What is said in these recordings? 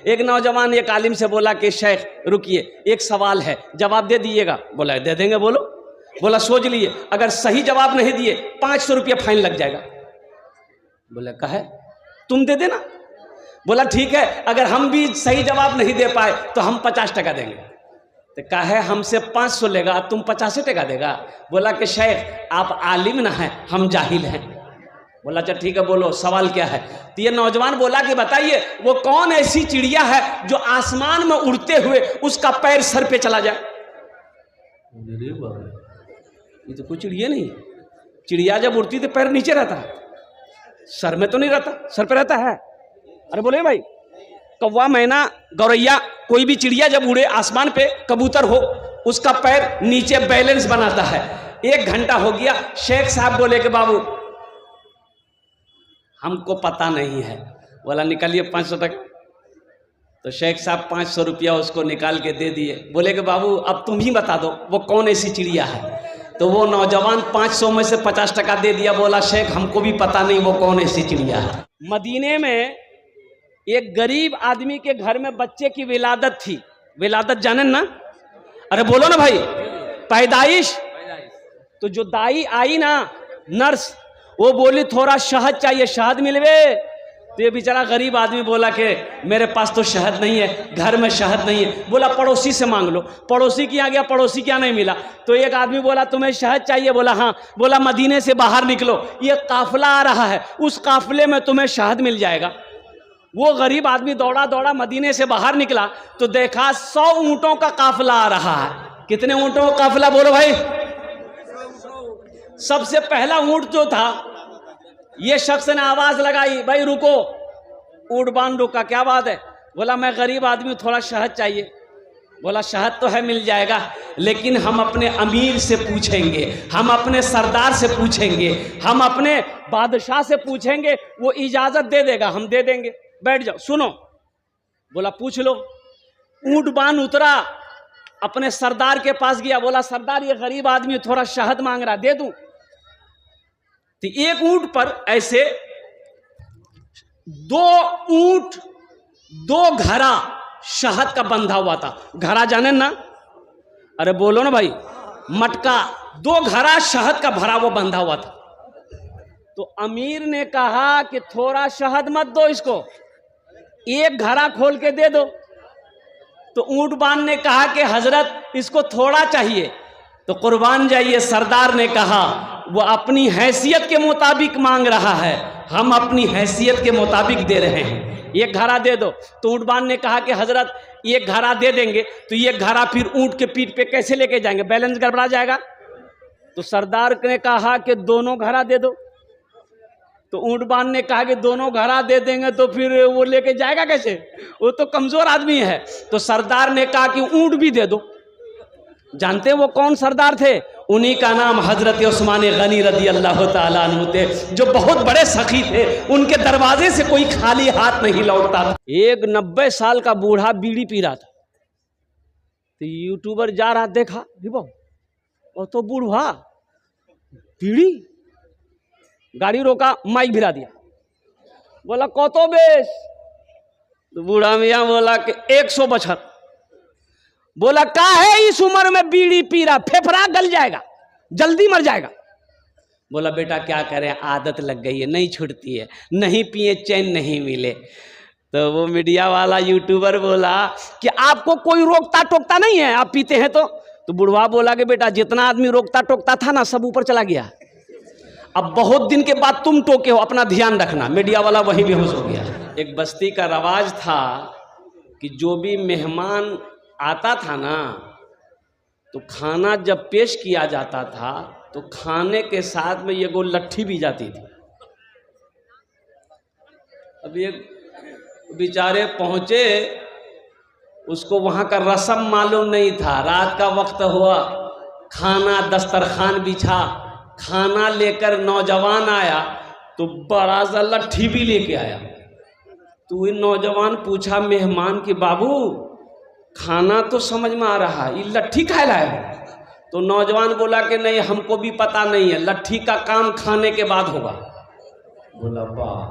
एक नौजवान एक आलिम से बोला कि शेख रुकिए, एक सवाल है, जवाब दे दीजिएगा। बोला दे देंगे, बोलो। बोला सोच लिए, अगर सही जवाब नहीं दिए 500 रुपया फाइन लग जाएगा। बोला कहे तुम दे देना। बोला ठीक है, अगर हम भी सही जवाब नहीं दे पाए तो हम 50 टका देंगे। तो कहे हमसे 500 लेगा, तुम 50 टका देगा। बोला कि शेख आप आलिम ना हैं, हम जाहिल हैं। बोला अच्छा ठीक है, बोलो सवाल क्या है। तो ये नौजवान बोला कि बताइए वो कौन ऐसी चिड़िया है जो आसमान में उड़ते हुए उसका पैर सर पे चला जाए। ये तो कोई चिड़िया नहीं, चिड़िया जब उड़ती तो पैर नीचे रहता है, सर में तो नहीं रहता, सर पे रहता है। अरे बोले भाई, कौवा, मैना, गौरैया, कोई भी चिड़िया जब उड़े आसमान पे, कबूतर हो, उसका पैर नीचे बैलेंस बनाता है। 1 घंटा हो गया, शेख साहब बोले कि बाबू हमको पता नहीं है। बोला निकालिए 500 टका। तो शेख साहब 500 रुपया उसको निकाल के दे दिए। बोले कि बाबू अब तुम ही बता दो वो कौन ऐसी चिड़िया है। तो वो नौजवान 500 में से 50 टका दे दिया। बोला शेख हमको भी पता नहीं वो कौन ऐसी चिड़िया है। मदीने में एक गरीब आदमी के घर में बच्चे की विलादत थी। विलादत जाने ना? अरे बोलो ना भाई, पैदाइश। तो जो दाई आई ना, नर्स, वो बोली थोड़ा शहद चाहिए, शहद मिलवे। तो ये बेचारा गरीब आदमी बोला कि मेरे पास तो शहद नहीं है, घर में शहद नहीं है। बोला पड़ोसी से मांग लो। पड़ोसी के यहाँ गया, पड़ोसी क्या नहीं मिला। तो एक आदमी बोला तुम्हें शहद चाहिए? बोला हाँ। बोला मदीने से बाहर निकलो, ये काफिला आ रहा है, उस काफिले में तुम्हें शहद मिल जाएगा। वो गरीब आदमी दौड़ा दौड़ा मदीने से बाहर निकला तो देखा 100 ऊंटों का काफिला आ रहा है। कितने ऊंटों का काफिला बोलो भाई? सबसे पहला ऊंट जो था, ये शख्स ने आवाज लगाई, भाई रुको। ऊंट बांध रुका, क्या बात है? बोला मैं गरीब आदमी, थोड़ा शहद चाहिए। बोला शहद तो है, मिल जाएगा, लेकिन हम अपने अमीर से पूछेंगे, हम अपने सरदार से पूछेंगे, हम अपने बादशाह से पूछेंगे, वो इजाजत दे देगा, हम दे देंगे। बैठ जाओ, सुनो। बोला पूछ लो। ऊंट बांध उतरा, अपने सरदार के पास गया। बोला सरदार ये गरीब आदमी थोड़ा शहद मांग रहा, दे दूं? तो एक ऊंट पर ऐसे 2 ऊंट 2 घड़ा शहद का बंधा हुआ था। घड़ा जाने ना? अरे बोलो ना भाई, मटका। 2 घड़ा शहद का भरा हुआ बंधा हुआ था। तो अमीर ने कहा कि थोड़ा शहद मत दो इसको, एक घड़ा खोल के दे दो। तो ऊंट बांध ने कहा कि हजरत इसको थोड़ा चाहिए। तो कुर्बान जाइए, सरदार ने कहा वो अपनी हैसियत के मुताबिक मांग रहा है, हम अपनी हैसियत के मुताबिक दे रहे हैं, एक घड़ा दे दो। तो ऊंट बांध ने कहा कि हजरत एक घड़ा दे देंगे, तो ये घड़ा फिर ऊंट के पीठ पे कैसे लेके जाएंगे, बैलेंस गड़बड़ा जाएगा। तो सरदार ने कहा कि दोनों घड़ा दे दो। तो ऊंट बांध ने कहा कि दोनों घड़ा दे देंगे तो फिर वो लेके जाएगा कैसे, वो तो कमजोर आदमी है। तो सरदार ने कहा कि ऊंट भी दे दो। जानते वो कौन सरदार थे? उन्हीं का नाम हजरत उस्मान गनी रदी अल्लाह ताला अन्हु थे, जो बहुत बड़े सखी थे। उनके दरवाजे से कोई खाली हाथ नहीं लौटता था। एक 90 साल का बूढ़ा बीड़ी पी रहा था। तो यूट्यूबर जा रहा, देखा वो तो बूढ़ा बीड़ी, गाड़ी रोका, माइक भिरा दिया, बोला कतो बेस। तो बूढ़ा मियाँ बोला कि 172। बोला का है इस उम्र में बीड़ी पी रहा, फेफड़ा गल जाएगा, जल्दी मर जाएगा। बोला बेटा क्या करें, आदत लग गई है, नहीं छूटती है, नहीं पिए चैन नहीं मिले। तो वो मीडिया वाला यूट्यूबर बोला कि आपको कोई रोकता टोकता नहीं है, आप पीते हैं तो बुढ़वा बोला कि बेटा जितना आदमी रोकता टोकता था ना, सब ऊपर चला गया, अब बहुत दिन के बाद तुम टोके हो, अपना ध्यान रखना। मीडिया वाला वही बेहोश हो गया। एक बस्ती का रवाज था कि जो भी मेहमान आता था ना, तो खाना जब पेश किया जाता था तो खाने के साथ में ये गो लट्ठी भी जाती थी। अब ये बेचारे पहुंचे, उसको वहां का रस्म मालूम नहीं था। रात का वक्त हुआ, खाना दस्तरखान बिछा, खाना लेकर नौजवान आया तो बड़ा सा लट्ठी भी लेके आया। तो ये नौजवान पूछा मेहमान कि बाबू खाना तो समझ में आ रहा है, ये लट्ठी खाए लाए हो? तो नौजवान बोला कि नहीं हमको भी पता नहीं है, लट्ठी का काम खाने के बाद होगा। बोला वाह,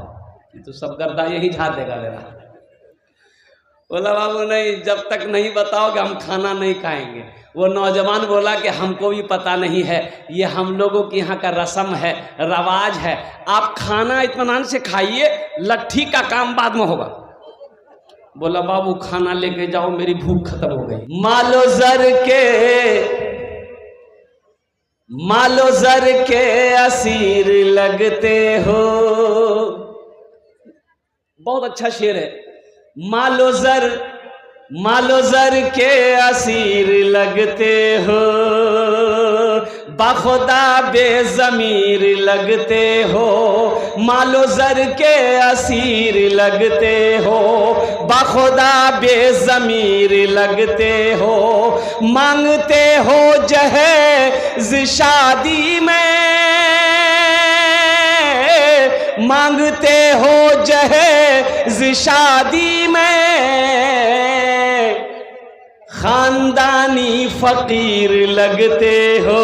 ये तो सब गर्दा यही झाड़ देगा मेरा। बोला बाबू नहीं, जब तक नहीं बताओगे हम खाना नहीं खाएंगे। वो नौजवान बोला कि हमको भी पता नहीं है, ये हम लोगों के यहाँ का रस्म है, रवाज है, आप खाना इत्मीनान से खाइए, लट्ठी का काम बाद में होगा। बोला बाबू खाना लेके जाओ, मेरी भूख खत्म हो गई। मालो जर के असीर लगते हो। बहुत अच्छा शेर है। मालो जर के असीर लगते हो, बाखुदा बेज़मीर लगते हो। मालो जर के असीर लगते हो, बाखुदा बेज़मीर लगते हो। मांगते हो जहेज़ शादी में, मांगते हो जहेज़ शादी में। खानदानी फकीर लगते हो,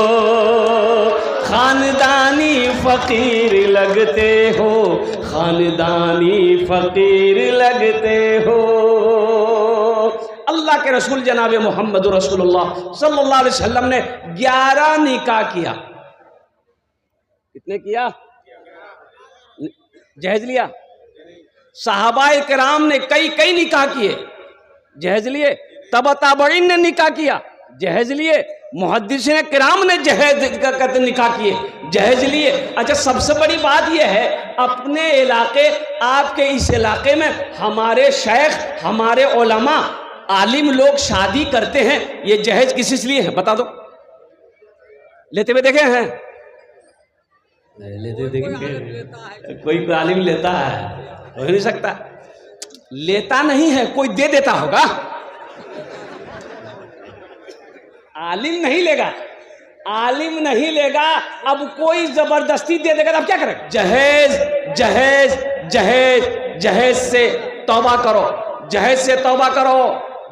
खानदानी फकीर लगते हो, खानदानी फकीर लगते हो। अल्लाह के रसूल जनाब मोहम्मद रसूलुल्लाह सल्लल्लाहु अलैहि वसल्लम ने 11 निकाह किया। कितने किया? जहेज लिया। सहाबाए किराम ने कई निकाह किए, जहेज लिए। तबा ताबईन ने निकाह किया, जहेज लिए। मुहद्दिसीन किराम ने जहेज का निकाह किए, जहेज लिए। अच्छा, सबसे बड़ी बात यह है, अपने इलाके, आपके इस इलाके में हमारे शेख, हमारे उलमा, आलिम लोग शादी करते हैं, ये जहेज किस लिए है बता दो? लेते हुए देखे हैं? लेते देखे? कोई आलिम लेता है? हो नहीं सकता। लेता नहीं है, कोई दे देता होगा। आलिम नहीं लेगा, आलिम नहीं लेगा। अब कोई जबरदस्ती दे देगा, अब क्या करेगा? जहेज जहेज जहेज जहेज से तौबा करो, जहेज से तौबा करो।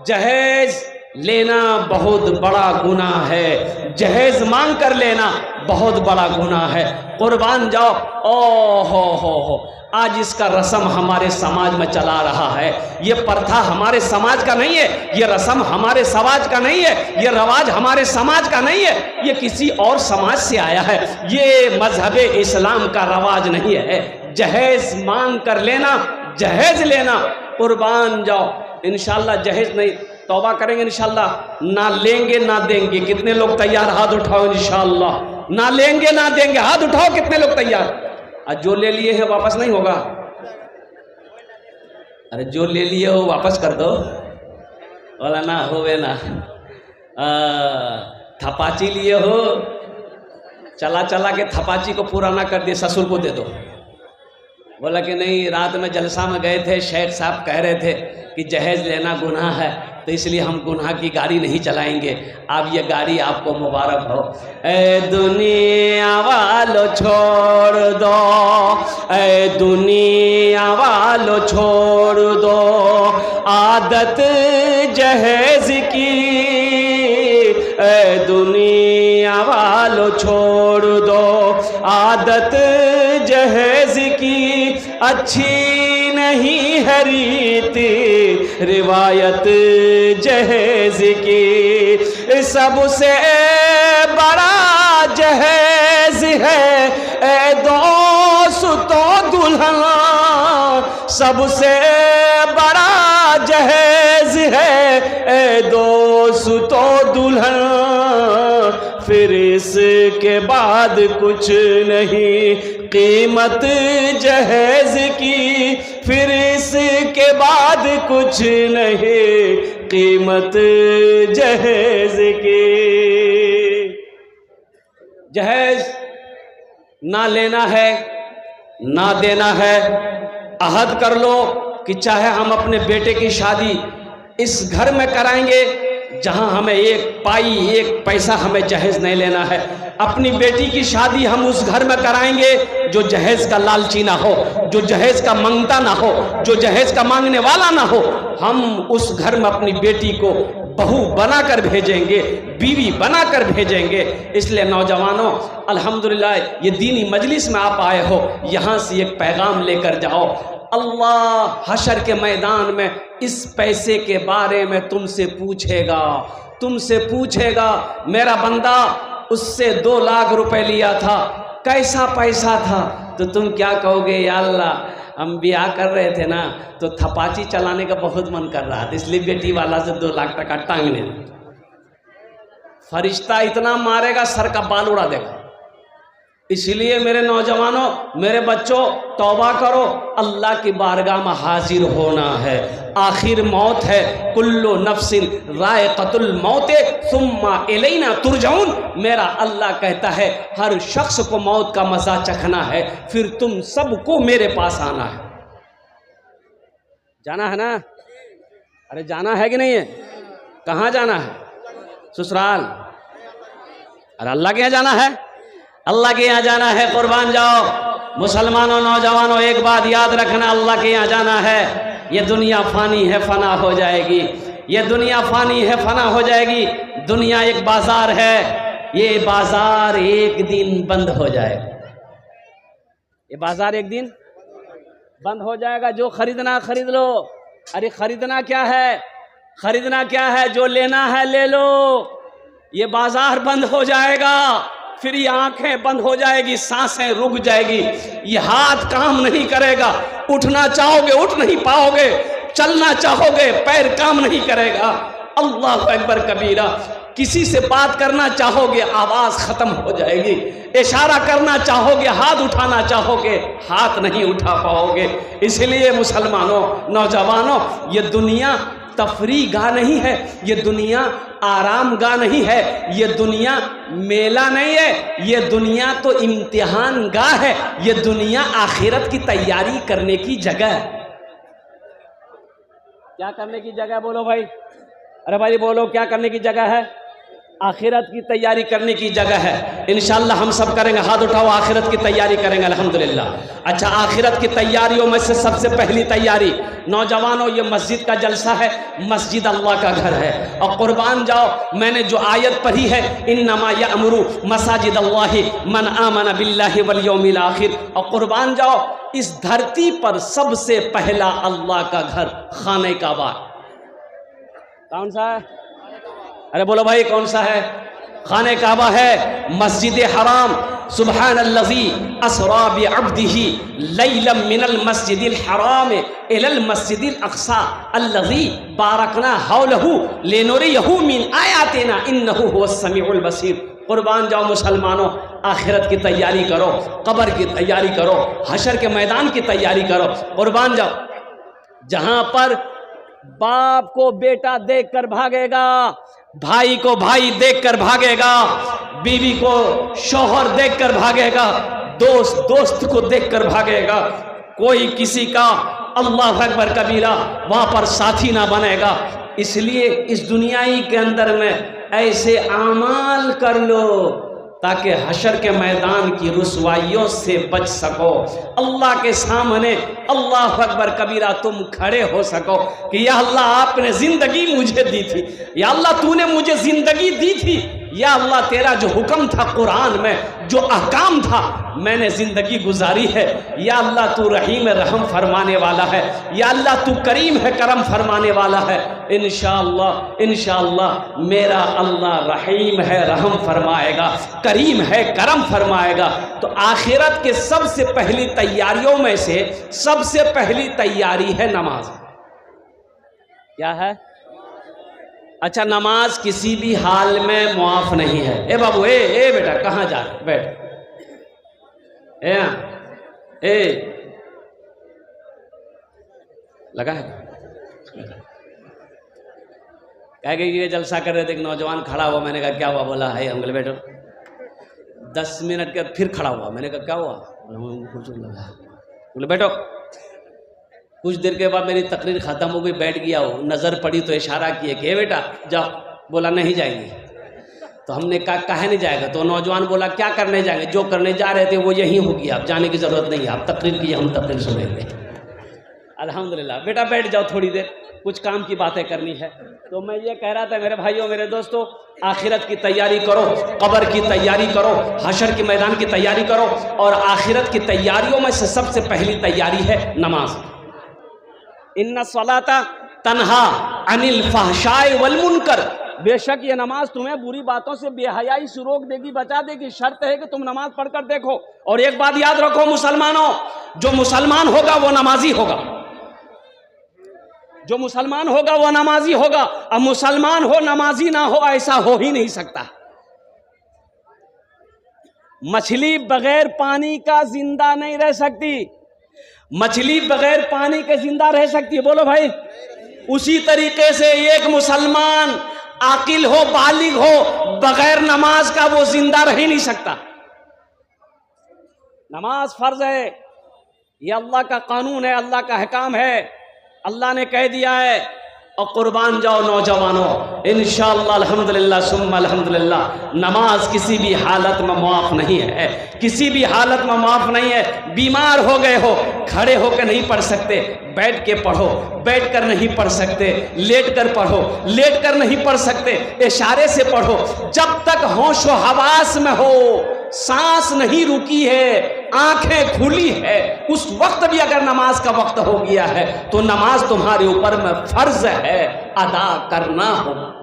जहेज लेना बहुत बड़ा गुनाह है, जहेज मांग कर लेना बहुत बड़ा गुनाह है। कुर्बान जाओ। ओ हो, आज इसका रस्म हमारे समाज में चला रहा है। ये प्रथा हमारे समाज का नहीं है, ये रस्म हमारे समाज का नहीं है, ये रवाज हमारे समाज का नहीं है, ये किसी और समाज से आया है। ये मजहब इस्लाम का रवाज नहीं है। जहेज मांग कर लेना, जहेज लेना। कुर्बान जाओ। इंशाल्लाह जहेज नहीं, तौबा करेंगे इंशाल्लाह। ना लेंगे ना देंगे। कितने लोग तैयार? हाथ उठाओ। इंशाल्लाह ना लेंगे ना देंगे। हाथ उठाओ, कितने लोग तैयार? और जो ले लिए हैं वापस नहीं होगा। अरे जो ले लिए हो वापस कर दो। बोला ना होवे ना। थपाची लिए हो, चला चला के थपाची को पूरा ना कर दिए, ससुर को दे दो। बोला कि नहीं, रात में जलसा में गए थे, शेख साहब कह रहे थे कि जहेज लेना गुनाह है, तो इसलिए हम गुनाह की गाड़ी नहीं चलाएंगे। अब ये गाड़ी आपको मुबारक हो। ए दुनिया वालों छोड़ दो, ए दुनिया वालों छोड़ दो आदत जहेज की। ए दुनिया वालों छोड़ दो आदत जहेज की। अच्छी नहीं है रीति रिवायत जहेज की। सबसे बड़ा जहेज है ए दोस्तों दुल्हन, सबसे बड़ा जहेज है ए दोस्तों दुल्हन। फिर इसके बाद कुछ नहीं कीमत जहेज की। फिर इसके बाद कुछ नहीं कीमत जहेज की। जहेज ना लेना है ना देना है। अहद कर लो कि चाहे हम अपने बेटे की शादी इस घर में कराएंगे जहां हमें एक पाई एक पैसा हमें जहेज नहीं लेना है। अपनी बेटी की शादी हम उस घर में कराएंगे जो जहेज का लालची ना हो, जो जहेज का मांगता ना हो, जो जहेज का मांगने वाला ना हो। हम उस घर में अपनी बेटी को बहू बनाकर भेजेंगे, बीवी बनाकर भेजेंगे। इसलिए नौजवानों, अल्हम्दुलिल्लाह ये दीनी मजलिस में आप आए हो, यहाँ से एक पैगाम लेकर जाओ। अल्लाह हशर के मैदान में इस पैसे के बारे में तुमसे पूछेगा मेरा बंदा उससे 2 लाख रुपए लिया था, कैसा पैसा था? तो तुम क्या कहोगे? या अल्लाह हम ब्याह कर रहे थे ना तो थपाची चलाने का बहुत मन कर रहा था, इसलिए बेटी वाला से 2 लाख टका टांगने। फरिश्ता इतना मारेगा सर का बाल उड़ा देगा। इसलिए मेरे नौजवानों, मेरे बच्चों, तौबा करो, अल्लाह की बारगाह में हाजिर होना है। आखिर मौत है, कुल्लु नफ्सिन रायक़तुल मौत सुम्मा इलैना तुरजाउन। मेरा अल्लाह कहता है हर शख्स को मौत का मजा चखना है, फिर तुम सबको मेरे पास आना है। जाना है ना? अरे जाना है कि नहीं है? कहाँ जाना है? ससुराल। अरे अल्लाह के यहाँ जाना है, अल्लाह के यहाँ जाना है। कुर्बान जाओ मुसलमानों, नौजवानों, एक बात याद रखना, अल्लाह के यहाँ जाना है। ये दुनिया फानी है, फना हो जाएगी। ये दुनिया फानी है, फना हो जाएगी। दुनिया एक बाजार है, ये बाजार एक दिन बंद हो जाएगा। ये बाजार एक दिन बंद हो जाएगा। जो खरीदना खरीद लो। अरे खरीदना क्या है? खरीदना क्या है? जो लेना है ले लो। ये बाजार बंद हो जाएगा, फिर ये आंखें बंद हो जाएगी, सांसें रुक जाएगी, ये हाथ काम नहीं करेगा। उठना चाहोगे उठ नहीं पाओगे, चलना चाहोगे पैर काम नहीं करेगा। अल्लाह अकबर कबीरा। किसी से बात करना चाहोगे आवाज खत्म हो जाएगी, इशारा करना चाहोगे, हाथ उठाना चाहोगे, हाथ नहीं उठा पाओगे। इसलिए मुसलमानों, नौजवानों, ये दुनिया तफरीह गाह नहीं है, ये दुनिया आराम गाह नहीं है, ये दुनिया मेला नहीं है, ये दुनिया तो इम्तिहान गाह है। ये दुनिया आखिरत की तैयारी करने की जगह है। क्या करने की जगह? बोलो भाई, अरे भाई बोलो, क्या करने की जगह है? आखिरत की तैयारी करने की जगह है। इंशाअल्लाह हम सब करेंगे, हाथ उठाओ, आखिरत की तैयारी करेंगे अल्हम्दुलिल्लाह। अच्छा, आखिरत की तैयारियों में से सबसे पहली तैयारी, नौजवानों, ये मस्जिद का जलसा है। मस्जिद अल्लाह का घर है। और कुर्बान जाओ, मैंने जो आयत पढ़ी है, इन्नमा यअमुरु मसाजिद अल्लाहि मन आमन बिल्लाहि वल यौमिल आखिर। और कुर्बान जाओ, इस धरती पर सबसे पहला अल्लाह का घर खाने काबा कौन सा है? अरे बोलो भाई, कौन सा है? खाने काबा है। मस्जिद हराम, सुब्हानल्लज़ी अस्रा बिअब्दिही लैलम मिनल मस्जिदिल हराम इलल मस्जिदिल अक़सा अल्लज़ी बारकना हौलहू लिनुरियहू मिन आयातिना इन्नहू हुवस समीउल बसीर। कुर्बान जाओ मुसलमानों, आखिरत की तैयारी करो, कब्र की तैयारी करो, हशर के मैदान की तैयारी करो। कुर्बान जाओ, जहां पर बाप को बेटा देखकर भागेगा, भाई को भाई देखकर भागेगा, बीवी को शौहर देखकर भागेगा, दोस्त दोस्त को देखकर भागेगा, कोई किसी का अल्लाह अकबर कबीरा वहां पर साथी ना बनेगा। इसलिए इस दुनियाई के अंदर में ऐसे आमाल कर लो ताकि हशर के मैदान की रुसवाइयों से बच सको। अल्लाह के सामने अल्लाह अकबर कबीरा तुम खड़े हो सको कि या अल्लाह आपने ज़िंदगी मुझे दी थी, या अल्लाह तूने मुझे ज़िंदगी दी थी, या अल्लाह तेरा जो हुक्म था कुरान में, जो अहकाम था, मैंने ज़िंदगी गुजारी है। या अल्लाह तू रहीम रहम फरमाने वाला है, या अल्लाह तू करीम है करम फरमाने वाला है। इंशाअल्लाह इंशाअल्लाह मेरा अल्लाह रहीम है, रहम फरमाएगा, करीम है, करम फरमाएगा। तो आखिरत के सबसे पहली तैयारियों में से सबसे पहली तैयारी है नमाज। क्या है? अच्छा, नमाज किसी भी हाल में मुआफ नहीं है। ए बाबू, ए बेटा, कहाँ जा रहे? बैठ। ए लगा है? कह गई ये जलसा कर रहे थे, एक नौजवान खड़ा हुआ। मैंने कहा क्या हुआ? बोला है अंकल बैठो। 10 मिनट के फिर खड़ा हुआ। मैंने कहा क्या हुआ? बोले बैठो। कुछ देर के बाद मेरी तकरीर खत्म हो गई, बैठ गया हो, नज़र पड़ी तो इशारा किए कि बेटा जाओ। बोला नहीं जाएंगे। तो हमने कहा काहे नहीं जाएगा? तो नौजवान बोला क्या करने जाएंगे? जो करने जा रहे थे वो यहीं हो गया, अब जाने की ज़रूरत नहीं है, आप तकरीर की, हम तकरीर सुनेंगे। अल्हम्दुलिल्लाह। बेटा बैठ जाओ, थोड़ी देर कुछ काम की बातें करनी है। तो मैं ये कह रहा था मेरे भाइयों, मेरे दोस्तों, आखिरत की तैयारी करो, कब्र की तैयारी करो, हशर के मैदान की तैयारी करो। और आखिरत की तैयारियों में से सबसे पहली तैयारी है नमाज। इन्ना सलाता तन्हा अनिल फहशाए वल मुनकर, बेशक ये नमाज तुम्हें बुरी बातों से बेहयाई से रोक देगी, बचा देगी। शर्त है कि तुम नमाज पढ़कर देखो। और एक बात याद रखो मुसलमानों, जो मुसलमान होगा वो नमाजी होगा, जो मुसलमान होगा वो नमाजी होगा। अब मुसलमान हो नमाजी ना हो, ऐसा हो ही नहीं सकता। मछली बगैर पानी का जिंदा नहीं रह सकती, मछली बगैर पानी के जिंदा रह सकती है, बोलो भाई। उसी तरीके से एक मुसलमान आकिल हो, बालिग हो, बगैर नमाज का वो जिंदा रह ही नहीं सकता। नमाज फर्ज है, ये अल्लाह का कानून है, अल्लाह का हुक्म है। अल्लाह ने कह दिया है, और कुर्बान जाओ नौजवानों, इंशाअल्लाह अल्हम्दुलिल्लाह सुम्मा अल्हम्दुलिल्लाह, नमाज किसी भी हालत में माफ नहीं है, किसी भी हालत में माफ नहीं है। बीमार हो गए हो, खड़े होकर नहीं पढ़ सकते, बैठ के पढ़ो, बैठ कर नहीं पढ़ सकते, लेट कर पढ़ो, लेट कर नहीं पढ़ सकते, इशारे से पढ़ो। जब तक होश व हवास में हो, सांस नहीं रुकी है, आंखें खुली है, उस वक्त भी अगर नमाज का वक्त हो गया है तो नमाज तुम्हारे ऊपर में फर्ज है, अदा करना होगा।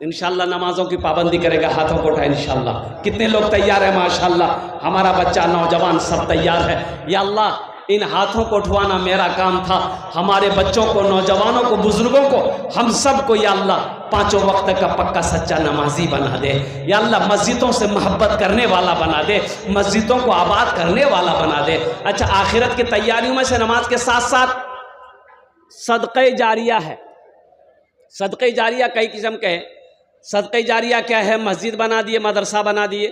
इंशाअल्लाह नमाजों की पाबंदी करेगा, हाथों को उठाए इंशाअल्लाह। कितने लोग तैयार है? माशाअल्लाह, हमारा बच्चा नौजवान सब तैयार है। या अल्लाह, इन हाथों को उठवाना मेरा काम था। हमारे बच्चों को, नौजवानों को, बुजुर्गों को, हम सब को या अल्लाह पांचों वक्त का पक्का सच्चा नमाजी बना दे। या अल्लाह मस्जिदों से मोहब्बत करने वाला बना दे, मस्जिदों को आबाद करने वाला बना दे। अच्छा, आखिरत की तैयारियों में से नमाज के साथ साथ सदक़े जारिया है। सदक़े जारिया कई किस्म के हैं। सदक़े जारिया क्या है? मस्जिद बना दिए, मदरसा बना दिए,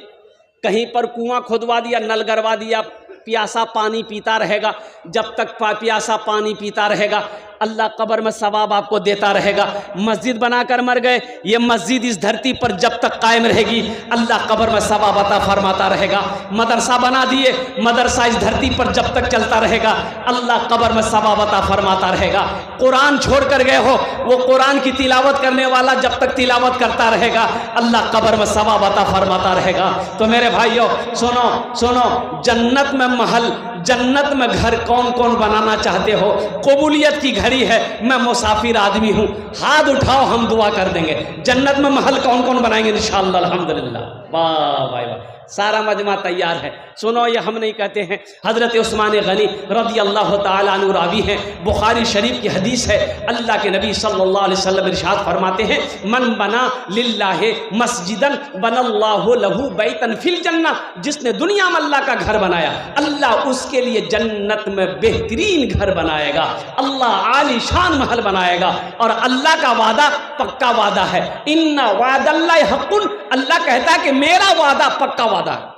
कहीं पर कुआं खुदवा दिया, नल गड़वा दिया, प्यासा पानी पीता रहेगा। जब तक प्यासा पानी पीता रहेगा अल्लाह कब्र में सवाब आपको देता रहेगा। मस्जिद बनाकर मर गए, ये मस्जिद इस धरती पर जब तक कायम रहेगी अल्लाह कब्र में सवाब अता फरमाता रहेगा। मदरसा बना दिए, मदरसा इस धरती पर जब तक चलता रहेगा अल्लाह कब्र में सवाब अता फरमाता रहेगा। कुरान छोड़ कर गए हो, वो कुरान की तिलावत करने वाला जब तक तिलावत करता रहेगा अल्लाह कब्र में सवाब अता फरमाता रहेगा। तो मेरे भाइयों सुनो सुनो, जन्नत में महल, जन्नत में घर कौन कौन बनाना चाहते हो? कबूलियत की घड़ी है, मैं मुसाफिर आदमी हूँ, हाथ उठाओ, हम दुआ कर देंगे। जन्नत में महल कौन कौन बनाएंगे? इंशाअल्लाह अल्हम्दुलिल्लाह। वाह भाई वाह, सारा मजमा तैयार है। सुनो, ये हम नहीं कहते हैं, हज़रत उस्मान गनी रज़ी अल्लाह ताला अन्हु रावी हैं, बुखारी शरीफ की हदीस है। अल्लाह के नबी सल्लल्लाहु अलैहि वसल्लम इरशाद फरमाते हैं, मन बना लिल्लाहि मस्जिदन बनल्लाहु लहू बैतन फिल जन्नह, जिसने दुनिया में अल्लाह का घर बनाया अल्लाह उसके लिए जन्नत में बेहतरीन घर बनाएगा, अल्लाह आलीशान महल बनाएगा। और अल्लाह का वादा पक्का वादा है, इन्ना वादल्लाहि हक़्क़ुन, अल्लाह कहता है कि मेरा वादा पक्का वादा है।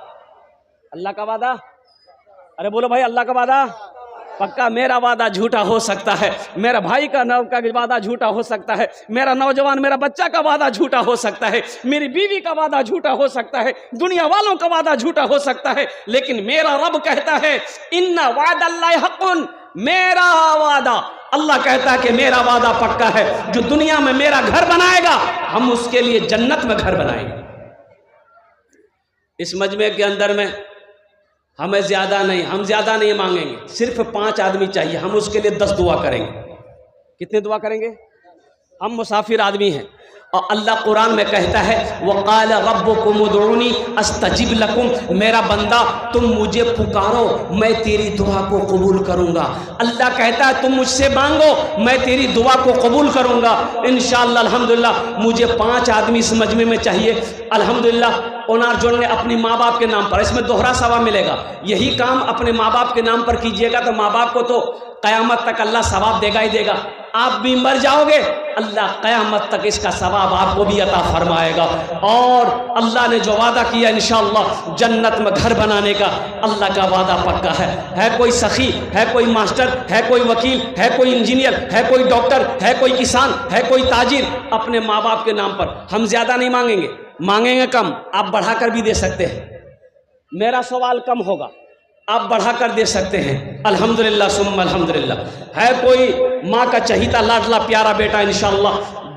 अल्लाह का वादा, अरे बोलो भाई, अल्लाह का वादा पक्का। मेरा वादा झूठा हो सकता है, मेरा भाई का वादा झूठा हो सकता है, मेरा नौजवान, मेरा बच्चा का वादा झूठा हो सकता है, मेरी बीवी का वादा झूठा हो सकता है, दुनिया वालों का वादा झूठा हो सकता है, लेकिन मेरा रब कहता है इन्ना वादल्लाहि हक़्क़ुन, मेरा वादा, अल्लाह कहता है कि मेरा वादा पक्का है। जो दुनिया में मेरा घर बनाएगा हम उसके लिए जन्नत में घर बनाएंगे। इस मजमे के अंदर में हमें ज़्यादा नहीं, हम ज़्यादा नहीं मांगेंगे, सिर्फ 5 आदमी चाहिए, हम उसके लिए 10 दुआ करेंगे। कितने दुआ करेंगे? हम मुसाफिर आदमी हैं और अल्लाह कुरान में कहता है वक़ाल रब्बुकुम उदऊनी अस्तजिब लकुम, मेरा बंदा तुम मुझे पुकारो मैं तेरी दुआ को कबूल करूँगा। अल्लाह कहता है तुम मुझसे मांगो मैं तेरी दुआ को कबूल करूँगा इंशाअल्लाह। अल्हम्दुलिल्लाह मुझे 5 आदमी इस मजमे में चाहिए। अल्हम्दुलिल्लाह ओनार जोन ने अपनी माँ बाप के नाम पर, इसमें दोहरा सवाब मिलेगा। यही काम अपने माँ बाप के नाम पर कीजिएगा तो माँ बाप को तो क़यामत तक अल्लाह सवाब देगा ही देगा। आप भी मर जाओगे अल्लाह क़यामत तक इसका सवाब आपको भी अता फरमाएगा। और अल्लाह ने जो वादा किया इंशाअल्लाह जन्नत में घर बनाने का, अल्लाह का वादा पक्का है। कोई सखी, है कोई मास्टर, है कोई वकील, है कोई इंजीनियर, है कोई डॉक्टर, है कोई किसान, है कोई ताजिर, अपने माँ बाप के नाम पर हम ज़्यादा नहीं मांगेंगे, मांगेंगे कम, आप बढ़ाकर भी दे सकते हैं। मेरा सवाल कम होगा, आप बढ़ाकर दे सकते हैं। अल्हम्दुलिल्लाह सुम्मा अल्हम्दुलिल्लाह। है कोई माँ का चहीता लाडला प्यारा बेटा इंशाअल्लाह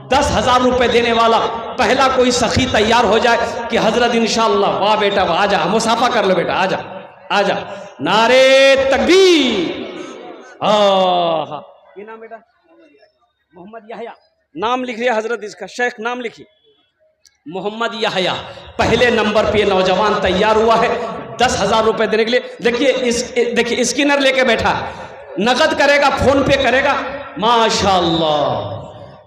10,000 रुपये देने वाला, पहला कोई सखी तैयार हो जाए कि हजरत इंशाअल्लाह, वाह बेटा वाह, आजा मुसाफा कर लो बेटा, आजा आजा, नारे तकबीर, ये नाम बेटा मोहम्मद याहया, नाम लिख लिया हजरत इसका, शेख नाम लिखिए मोहम्मद याहया। पहले नंबर पे नौजवान तैयार हुआ है 10,000 रुपए देने के लिए। देखिए स्कैनर लेके बैठा, नकद करेगा, फोन पे करेगा। माशाअल्लाह,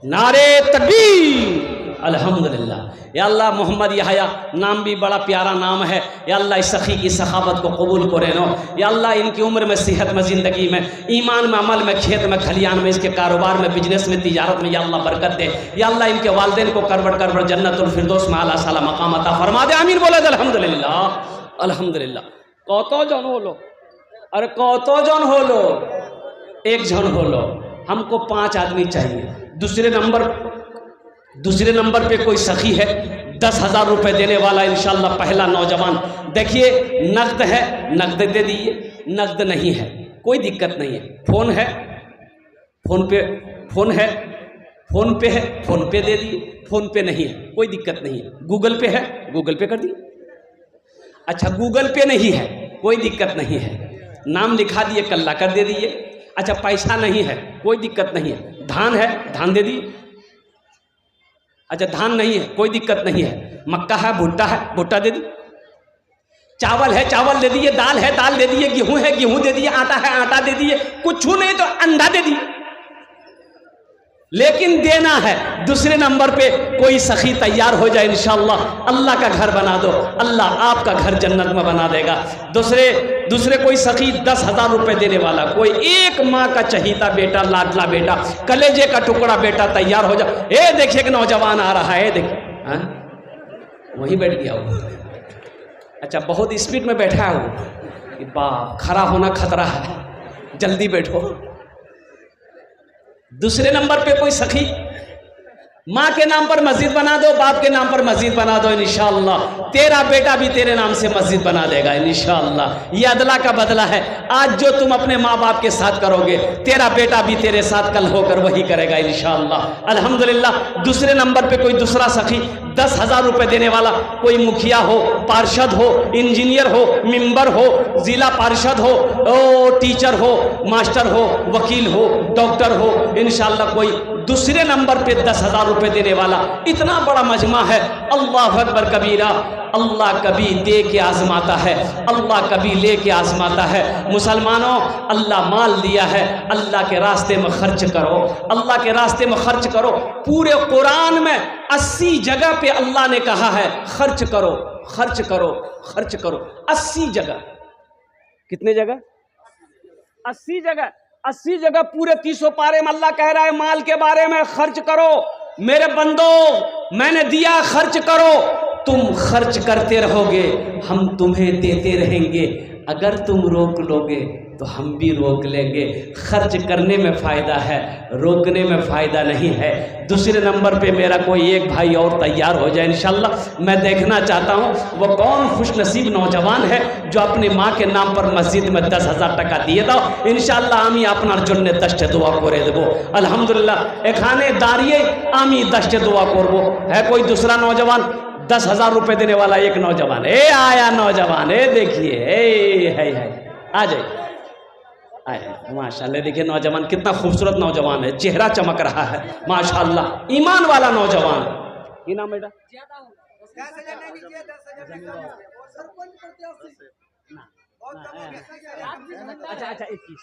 नारे तकबीर, अल्हम्दुलिल्लाह। या अल्लाह मोहम्मद याहया नाम भी बड़ा प्यारा नाम है। या अल्लाह इस सखी की सखावत को कबूल करे नो। या अल्लाह इनकी उम्र में, सेहत में, ज़िंदगी में, ईमान में, अमल में, खेत में, खलियान में, इसके कारोबार में, बिजनेस में, तिजारत में या अल्लाह बरकत दे। या अल्लाह इनके वालिदैन को करवट जन्नतुल फिरदौस में आला साला मकाम अता फरमा दे। आमीन बोले अल्हम्दुलिल्लाह, अल्हम्दुलिल्लाह। कौतो जन हो लो, अरे कौतो जन हो लो, एक जन हो लो, हमको 5 आदमी चाहिए। दूसरे नंबर पे कोई सखी है 10,000 रुपए देने वाला इंशाल्लाह पहला नौजवान। देखिए नकद है, नकद दे दीजिए, नकद नहीं है कोई दिक्कत नहीं है, फोन है, फोन पे है, फोन पे दे दिए, फोन पे नहीं है कोई दिक्कत नहीं है, गूगल पे है, गूगल पे कर दिए। अच्छा गूगल पे नहीं है कोई दिक्कत नहीं है, नाम लिखा दिए, कल्ला कर दे दिए। अच्छा पैसा नहीं है कोई दिक्कत नहीं है, धान है, धान दे दिए। अच्छा धान नहीं है कोई दिक्कत नहीं है, मक्का है, भुट्टा दे दी। चावल है, चावल दे दिए, दाल है, दाल दे दिए, गेहूं है, गेहूं दे दिए, आटा है, आटा दे दिए, कुछ नहीं तो अंडा दे दिए। लेकिन देना है। दूसरे नंबर पे कोई सखी तैयार हो जाए इंशाअल्लाह, अल्लाह का घर बना दो, अल्लाह आपका घर जन्नत में बना देगा। दूसरे कोई सखी 10,000 रुपए देने वाला, कोई एक माँ का चहीता बेटा, लाडला बेटा, कलेजे का टुकड़ा बेटा तैयार हो जाए। ए देखिए कि नौजवान आ रहा है, देखिए वहीं बैठ गया वो। अच्छा बहुत स्पीड में बैठा है वो, बाप खड़ा होना खतरा है, जल्दी बैठो। दूसरे नंबर पे कोई सखी, माँ के नाम पर मस्जिद बना दो, बाप के नाम पर मस्जिद बना दो, इंशाअल्लाह तेरा बेटा भी तेरे नाम से मस्जिद बना देगा इंशाअल्लाह। ये अदला का बदला है, आज जो तुम अपने माँ बाप के साथ करोगे तेरा बेटा भी तेरे साथ कल होकर वही करेगा इंशाअल्लाह, अल्हम्दुलिल्लाह। दूसरे नंबर पे कोई दूसरा सखी 10,000 रुपए देने वाला, कोई मुखिया हो, पार्षद हो, इंजीनियर हो, मेंबर हो, जिला पार्षद हो, टीचर हो, मास्टर हो, वकील हो, डॉक्टर हो, इंशाअल्लाह कोई दूसरे नंबर पे 10,000 रुपए देने वाला। इतना बड़ा मजमा है, अल्लाह अकबर कबीरा। अल्लाह कभी दे के आजमाता है, अल्लाह कभी ले के आजमाता है। मुसलमानों अल्लाह माल दिया है, अल्लाह के रास्ते में खर्च करो, अल्लाह के रास्ते में खर्च करो। पूरे कुरान में 80 जगह पे अल्लाह ने कहा है खर्च करो, खर्च करो, खर्च करो। 80 जगह, कितने जगह? 80 जगह। 80 जगह पूरे 300 पारे में अल्लाह कह रहा है माल के बारे में, खर्च करो मेरे बंदो, मैंने दिया, खर्च करो। तुम खर्च करते रहोगे, हम तुम्हें देते रहेंगे। अगर तुम रोक लोगे तो हम भी रोक लेंगे। खर्च करने में फ़ायदा है, रोकने में फ़ायदा नहीं है। दूसरे नंबर पे मेरा कोई एक भाई और तैयार हो जाए इंशाल्लाह। मैं देखना चाहता हूँ वो कौन खुशनसीब नौजवान है जो अपनी माँ के नाम पर मस्जिद में 10,000 टाका दिए दो। इंशाल्लाह आमी अपनार जन्य 10 दुआ करे देबो अल्हम्दुलिल्लाह। एखाने दाঁড়িয়ে आमी 10 दुआ करबो। है कोई दूसरा नौजवान 10,000 रुपए देने वाला? एक नौजवान, ए आया नौजवान, ए देखिए, ए है आ जाइए, आए माशाल्लाह। देखिए नौजवान कितना खूबसूरत नौजवान है, चेहरा चमक रहा है माशाल्लाह, ईमान वाला नौजवान। ये नाम बेटा अच्छा 21।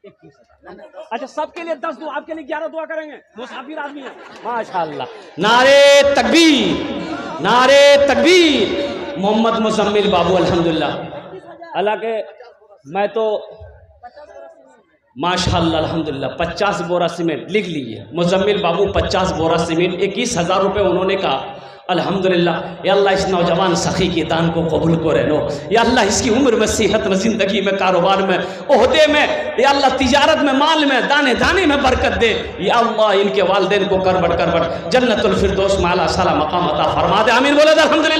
अच्छा सबके लिए 10 दुआ, आपके लिए 11 दुआ करेंगे, मुसाफिर आदमी है माशाल्लाह। नारे तकबीर, नारे तकबीर। मोहम्मद मुजम्मिल बाबू अल्हम्दुलिल्लाह। हालांकि मैं तो माशाल्लाह अल्हम्दुलिल्लाह 50 बोरा सीमेंट लिख लीजिए, मुजम्मिल बाबू 50 बोरा सीमेंट 21,000 रुपये उन्होंने कहा। अल्हम्दुलिल्लाह। या अल्लाह इस नौजवान सखी के दान को कबूल करे लो। या अल्लाह इसकी उम्र में, सेहत में, ज़िंदगी में, कारोबार में, ओहदे में, या अल्लाह तिजारत में, माल में, दाने दाने में बरकत दे। या अल्लाह इनके वालिदैन को करबट जन्नतुल फिरदौस में आला साला मकाम अता फरमा दे। आमीन बोले अल्हम्दुलिल्लाह।